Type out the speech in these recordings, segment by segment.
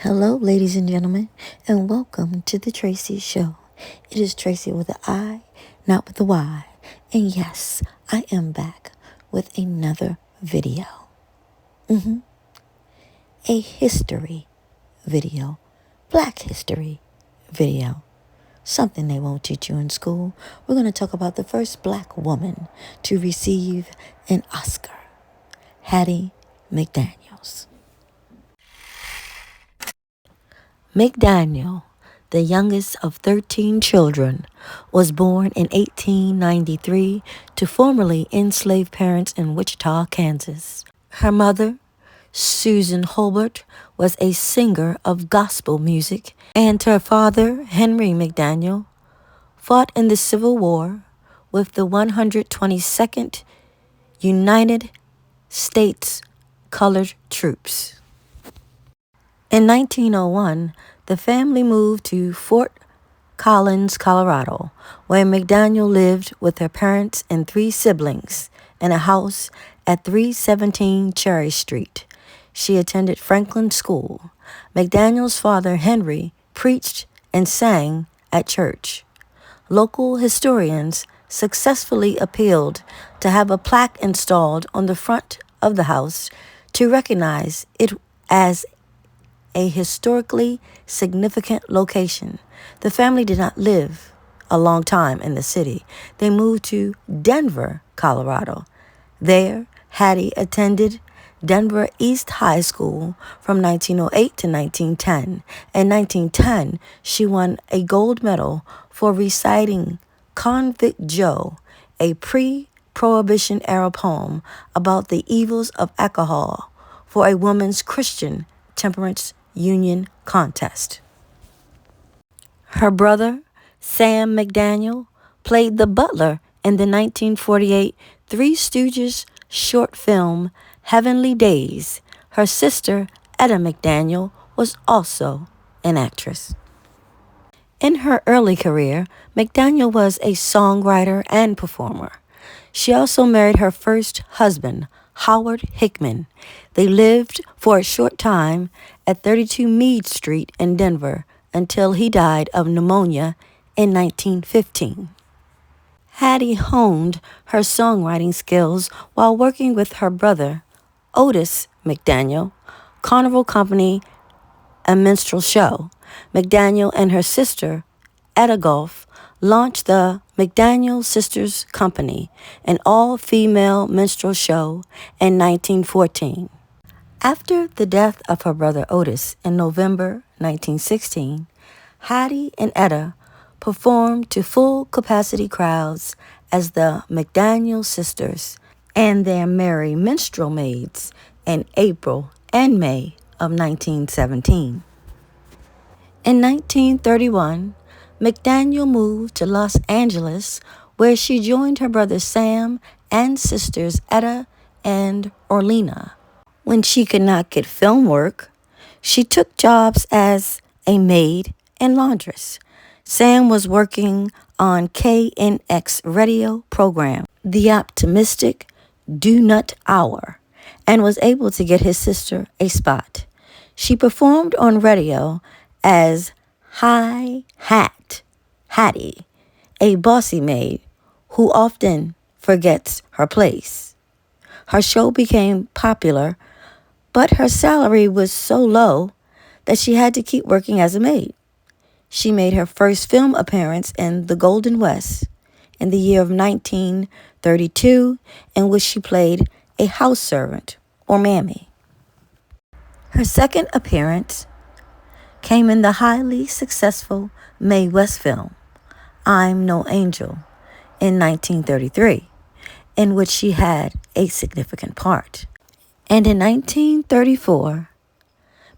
Hello, ladies and gentlemen, and welcome to the Tracy Show. It is Tracy with an I, not with a Y. And yes, I am back with another video. A history video. Black history video. Something they won't teach you in school. We're going to talk about the first black woman to receive an Oscar, Hattie McDaniels. McDaniel, the youngest of 13 children, was born in 1893 to formerly enslaved parents in Wichita, Kansas. Her mother, Susan Holbert, was a singer of gospel music, and her father, Henry McDaniel, fought in the Civil War with the 122nd United States Colored Troops. In 1901, the family moved to Fort Collins, Colorado, where McDaniel lived with her parents and 3 siblings in a house at 317 Cherry Street. She attended Franklin School. McDaniel's father, Henry, preached and sang at church. Local historians successfully appealed to have a plaque installed on the front of the house to recognize it as a historically significant location. The family did not live a long time in the city. They moved to Denver, Colorado. There, Hattie attended Denver East High School from 1908 to 1910. In 1910, she won a gold medal for reciting Convict Joe, a pre-Prohibition era poem about the evils of alcohol for a woman's Christian temperance union contest. Her brother, Sam McDaniel, played the butler in the 1948 Three Stooges short film Heavenly Days. Her sister, Etta McDaniel, was also an actress. In her early career, McDaniel was a songwriter and performer. She also married her first husband, Howard Hickman. They lived for a short time at 32 Meade Street in Denver until he died of pneumonia in 1915. Hattie honed her songwriting skills while working with her brother, Otis McDaniel, Carnival Company, a minstrel show. McDaniel and her sister, Etta Golf, launched the McDaniel Sisters Company, an all-female minstrel show, in 1914. After the death of her brother Otis in November 1916, Hattie and Etta performed to full-capacity crowds as the McDaniel Sisters and their Merry Minstrel Maids in April and May of 1917. In 1931, McDaniel moved to Los Angeles, where she joined her brother Sam and sisters Etta and Orlena. When she could not get film work, she took jobs as a maid and laundress. Sam was working on KNX radio program, The Optimistic Do Nut Hour, and was able to get his sister a spot. She performed on radio as Hi Hat Hattie, a bossy maid who often forgets her place. Her show became popular, but her salary was so low that she had to keep working as a maid. She made her first film appearance in The Golden West in the year of 1932, in which she played a house servant, or mammy. Her second appearance came in the highly successful Mae West film, I'm No Angel, in 1933, in which she had a significant part. And in 1934,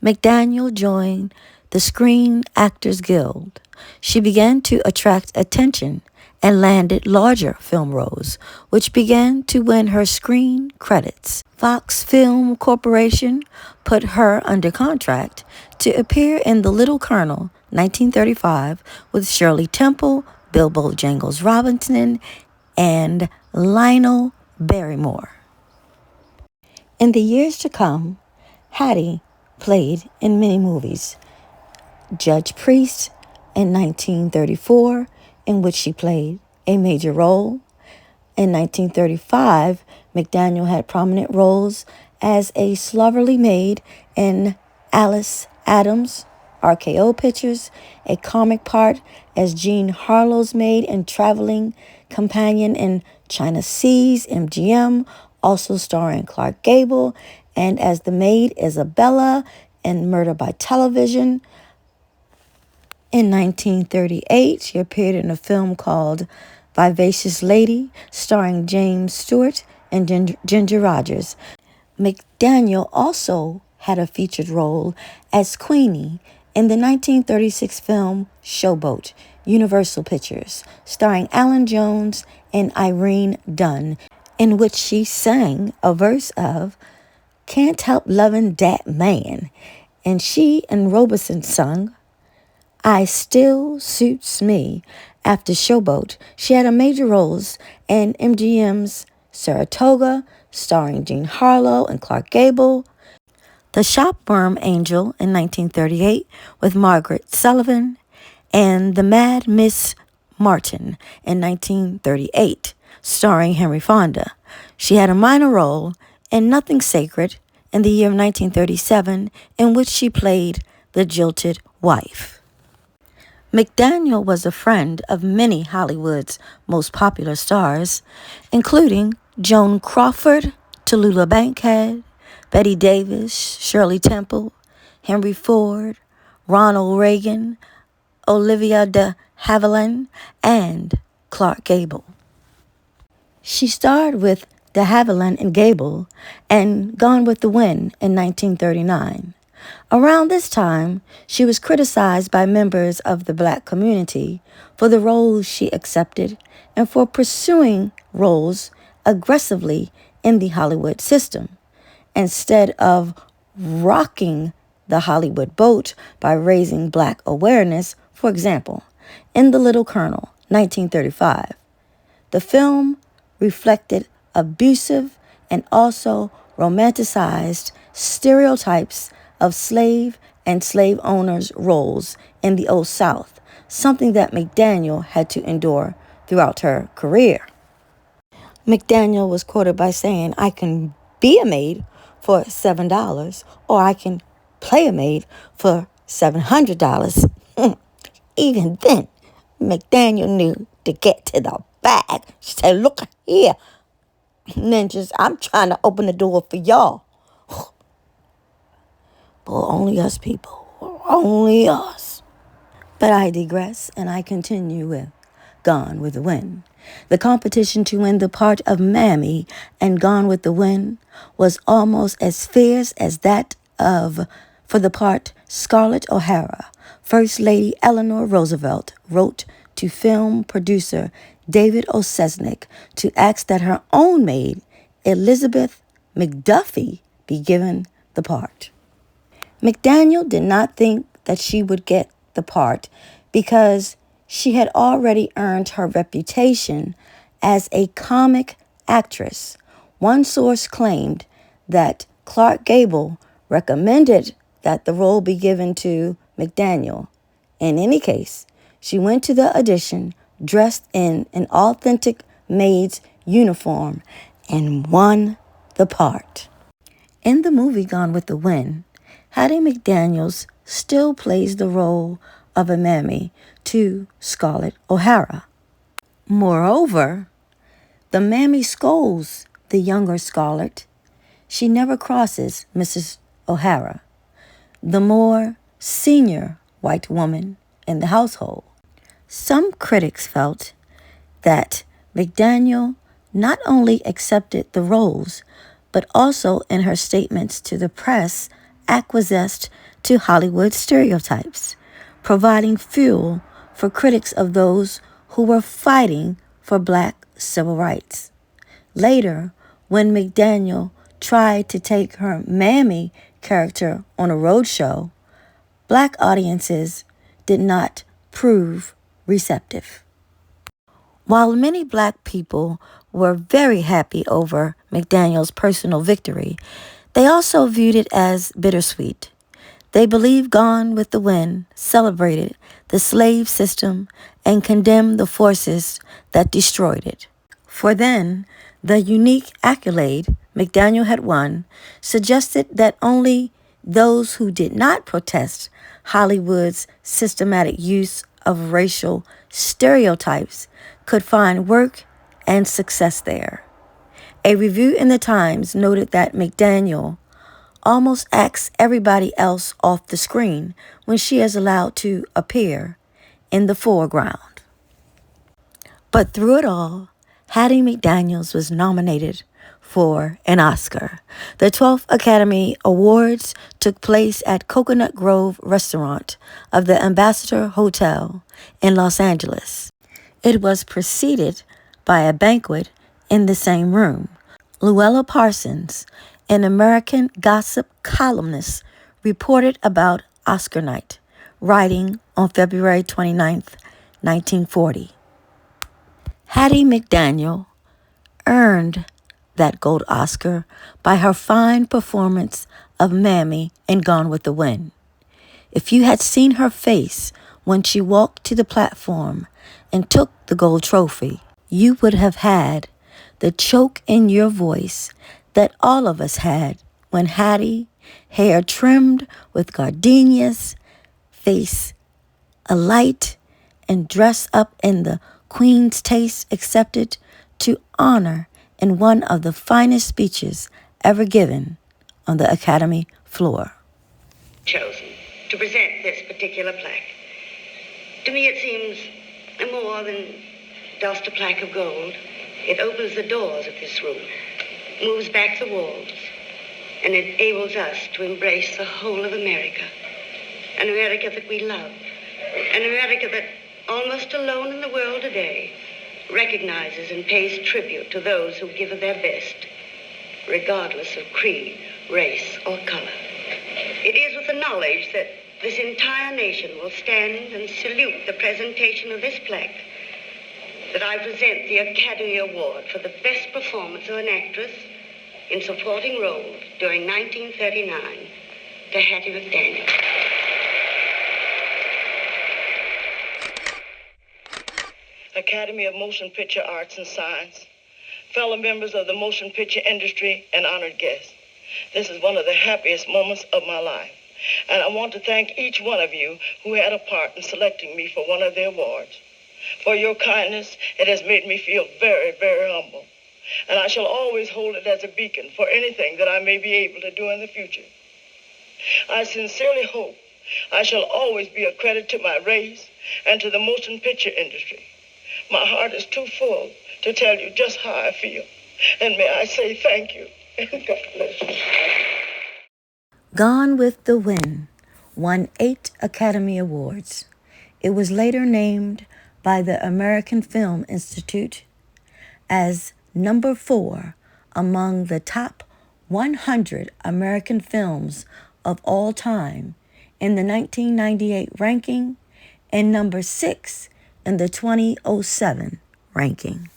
McDaniel joined the Screen Actors Guild. She began to attract attention and landed larger film roles, which began to win her screen credits. Fox Film Corporation put her under contract to appear in The Little Colonel, 1935, with Shirley Temple, Bilbo Jangles Robinson, and Lionel Barrymore. In the years to come, Hattie played in many movies. Judge Priest in 1934, in which she played a major role. In 1935, McDaniel had prominent roles as a slovenly maid in Alice Adams, RKO Pictures, a comic part as Jean Harlow's maid and traveling companion in China Seas, MGM, also starring Clark Gable, and as the maid Isabella in Murder by Television. In 1938, she appeared in a film called Vivacious Lady, starring James Stewart and Ginger Rogers. McDaniel also had a featured role as Queenie in the 1936 film Showboat, Universal Pictures, starring Alan Jones and Irene Dunne, in which she sang a verse of Can't Help Lovin' Dat Man, and she and Robeson sung I Still Suits Me. After Showboat, she had a major roles in MGM's Saratoga, starring Jean Harlow and Clark Gable, The Shopworm Angel in 1938 with Margaret Sullivan, and The Mad Miss Martin in 1938, starring Henry Fonda. She had a minor role in Nothing Sacred in the year of 1937, in which she played the jilted wife. McDaniel was a friend of many Hollywood's most popular stars, including Joan Crawford, Tallulah Bankhead, Bette Davis, Shirley Temple, Henry Ford, Ronald Reagan, Olivia de Havilland, and Clark Gable. She starred with de Havilland and Gable and Gone with the Wind in 1939. Around this time, she was criticized by members of the black community for the roles she accepted and for pursuing roles aggressively in the Hollywood system, instead of rocking the Hollywood boat by raising black awareness. For example, in The Little Colonel, 1935, the film reflected abusive and also romanticized stereotypes of slave and slave owners' roles in the Old South, something that McDaniel had to endure throughout her career. McDaniel was quoted by saying, I can be a maid for $7, or I can play a maid for $700. Even then, McDaniel knew to get to the bag. She said, look here, ninjas, I'm trying to open the door for y'all. But only us people. Only us. But I digress, and I continue with Gone with the Wind. The competition to win the part of Mammy and Gone with the Wind was almost as fierce as that of, for the part, Scarlett O'Hara. First Lady Eleanor Roosevelt wrote to film producer David Osesnik to ask that her own maid, Elizabeth McDuffie, be given the part. McDaniel did not think that she would get the part because she had already earned her reputation as a comic actress. One source claimed that Clark Gable recommended that the role be given to McDaniel. In any case, she went to the audition dressed in an authentic maid's uniform and won the part. In the movie Gone with the Wind, Hattie McDaniels still plays the role of a mammy to Scarlett O'Hara. Moreover, the mammy scolds the younger Scarlett. She never crosses Mrs. O'Hara, the more senior white woman in the household. Some critics felt that McDaniel not only accepted the roles, but also in her statements to the press acquiesced to Hollywood stereotypes, providing fuel for critics of those who were fighting for black civil rights. Later, when McDaniel tried to take her Mammy character on a roadshow, black audiences did not prove receptive. While many black people were very happy over McDaniel's personal victory, they also viewed it as bittersweet. They believe Gone with the Wind celebrated the slave system and condemned the forces that destroyed it. For then, the unique accolade McDaniel had won suggested that only those who did not protest Hollywood's systematic use of racial stereotypes could find work and success there. A review in the Times noted that McDaniel almost acts everybody else off the screen when she is allowed to appear in the foreground. But through it all, Hattie McDaniels was nominated for an Oscar. The 12th Academy Awards took place at Coconut Grove Restaurant of the Ambassador Hotel in Los Angeles. It was preceded by a banquet in the same room. Luella Parsons, an American gossip columnist, reported about Oscar night, writing on February 29, 1940. Hattie McDaniel earned that gold Oscar by her fine performance of Mammy in Gone with the Wind. If you had seen her face when she walked to the platform and took the gold trophy, you would have had the choke in your voice that all of us had when Hattie, hair trimmed with gardenias, face alight, and dressed up in the Queen's taste, accepted to honor in one of the finest speeches ever given on the Academy floor. Chosen to present this particular plaque. To me it seems more than just a plaque of gold. It opens the doors of this room, moves back the walls, and enables us to embrace the whole of America. An America that we love. An America that, almost alone in the world today, recognizes and pays tribute to those who give of their best, regardless of creed, race, or color. It is with the knowledge that this entire nation will stand and salute the presentation of this plaque that I present the Academy Award for the best performance of an actress in supporting roles during 1939 to Hattie McDaniels. Academy of Motion Picture Arts and Science, fellow members of the motion picture industry, and honored guests. This is one of the happiest moments of my life, and I want to thank each one of you who had a part in selecting me for one of the awards. For your kindness, it has made me feel very, very humble, and I shall always hold it as a beacon for anything that I may be able to do in the future. I sincerely hope I shall always be a credit to my race and to the motion picture industry. My heart is too full to tell you just how I feel. And may I say thank you. And God bless you. Gone with the Wind won 8 Academy Awards. It was later named by the American Film Institute as number 4 among the top 100 American films of all time in the 1998 ranking and number 6 in the 2007 ranking.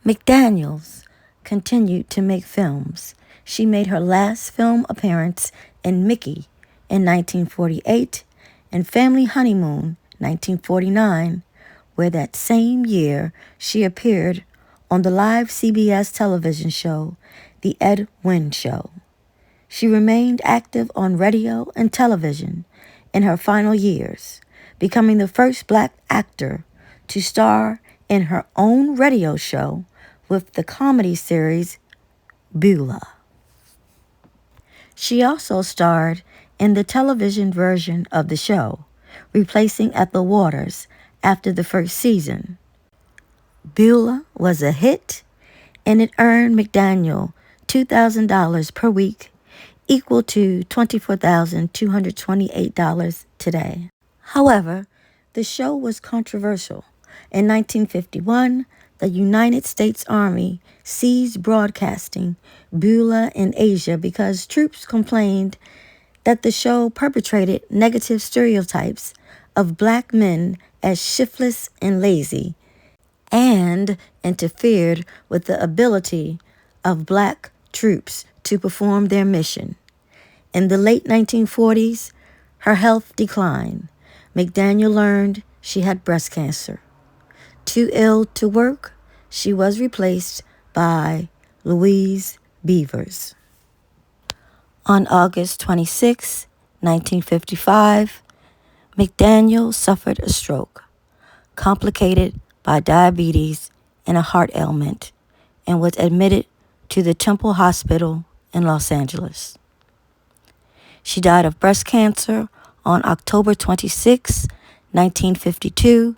McDaniels continued to make films. She made her last film appearance in Mickey in 1948 and Family Honeymoon 1949, where that same year she appeared on the live CBS television show, The Ed Wynn Show. She remained active on radio and television in her final years, becoming the first black actor to star in her own radio show with the comedy series Beulah. She also starred in the television version of the show, replacing Ethel Waters after the first season. Beulah was a hit, and it earned McDaniel $2,000 per week, equal to $24,228 today. However, the show was controversial. In 1951, the United States Army ceased broadcasting Beulah in Asia because troops complained that the show perpetrated negative stereotypes of black men as shiftless and lazy and interfered with the ability of black troops to perform their mission. In the late 1940s, her health declined. McDaniel learned she had breast cancer. Too ill to work, she was replaced by Louise Beavers. On August 26, 1955, McDaniel suffered a stroke, complicated by diabetes and a heart ailment, and was admitted to the Temple Hospital in Los Angeles. She died of breast cancer on October 26, 1952,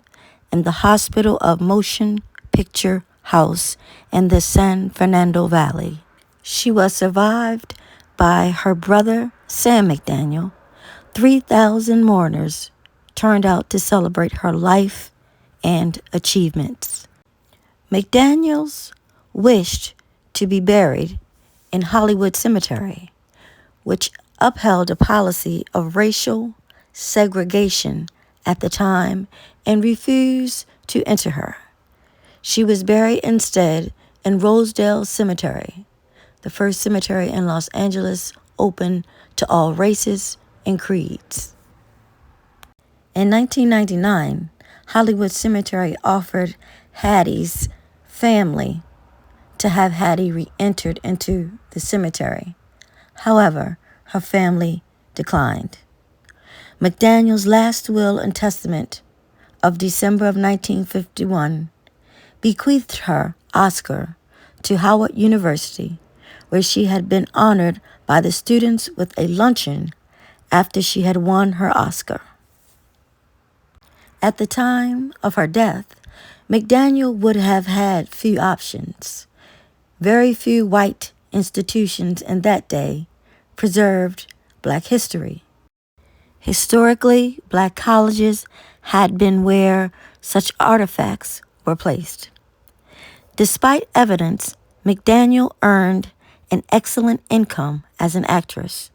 in the Hospital of Motion Picture House in the San Fernando Valley. She was survived by her brother, Sam McDaniel. 3,000 mourners turned out to celebrate her life and achievements. McDaniels wished to be buried in Hollywood Cemetery, which upheld a policy of racial segregation at the time and refused to enter her. She was buried instead in Rosedale Cemetery, the first cemetery in Los Angeles open to all races and creeds. In 1999, Hollywood Cemetery offered Hattie's family to have Hattie re-entered into the cemetery. However, her family declined. McDaniel's last will and testament of December of 1951 bequeathed her Oscar to Howard University, where she had been honored by the students with a luncheon after she had won her Oscar. At the time of her death, McDaniel would have had few options. Very few white institutions in that day preserved Black history. Historically, Black colleges had been where such artifacts were placed. Despite evidence, McDaniel earned an excellent income as an actress.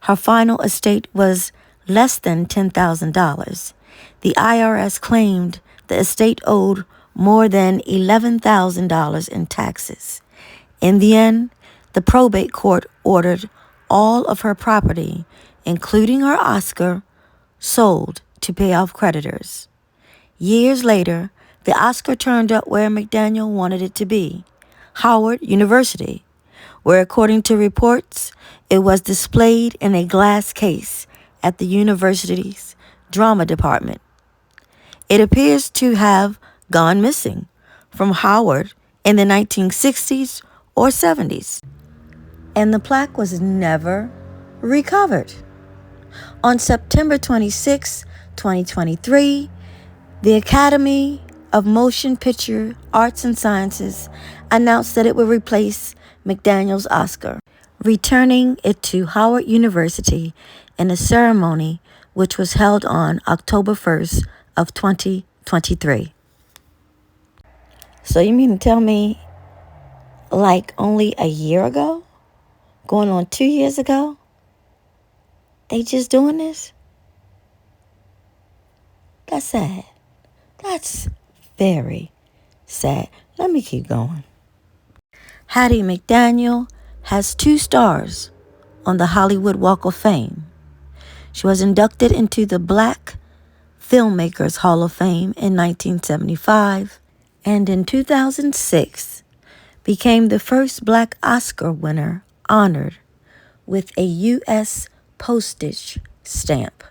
Her final estate was less than $10,000. The IRS claimed the estate owed more than $11,000 in taxes. In the end, the probate court ordered all of her property, including her Oscar, sold to pay off creditors. Years later, the Oscar turned up where McDaniel wanted it to be, Howard University, where, according to reports, it was displayed in a glass case at the university's drama department. It appears to have gone missing from Howard in the 1960s or 70s, and the plaque was never recovered. On September 26, 2023, the Academy of Motion Picture Arts and Sciences announced that it would replace McDaniel's Oscar, returning it to Howard University in a ceremony which was held on October 1st of 2023. So you mean to tell me, like only a year ago, going on 2 years ago, they just doing this? That's sad. That's very sad. Let me keep going. Hattie McDaniel has 2 stars on the Hollywood Walk of Fame. She was inducted into the Black Filmmakers Hall of Fame in 1975, and in 2006 became the first Black Oscar winner honored with a U.S. postage stamp.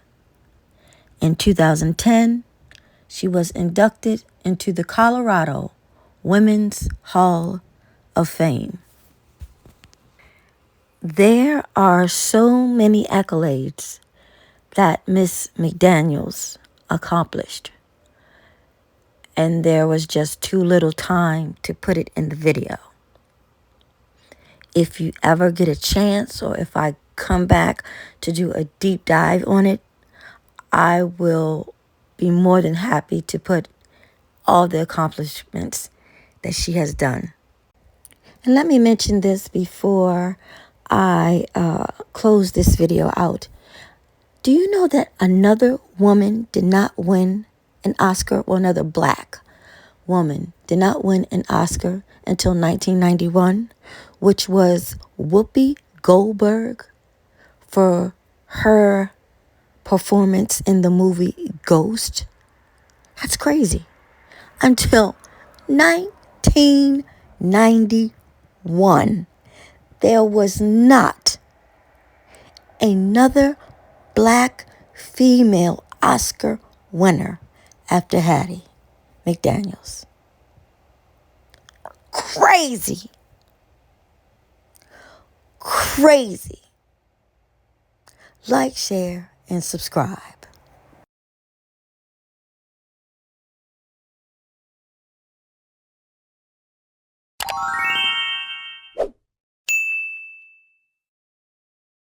In 2010, she was inducted into the Colorado Women's Hall of Fame. There are so many accolades that Miss McDaniels accomplished, and there was just too little time to put it in the video. If you ever get a chance, or if I come back to do a deep dive on it, I will be more than happy to put all the accomplishments that she has done. And let me mention this before I close this video out. Do you know that another woman did not win an Oscar, or another Black woman did not win an Oscar until 1991, which was Whoopi Goldberg for her performance in the movie Ghost. That's crazy. Until 1991, there was not another black female Oscar winner after Hattie McDaniels. Crazy. Crazy. Like, share, and subscribe.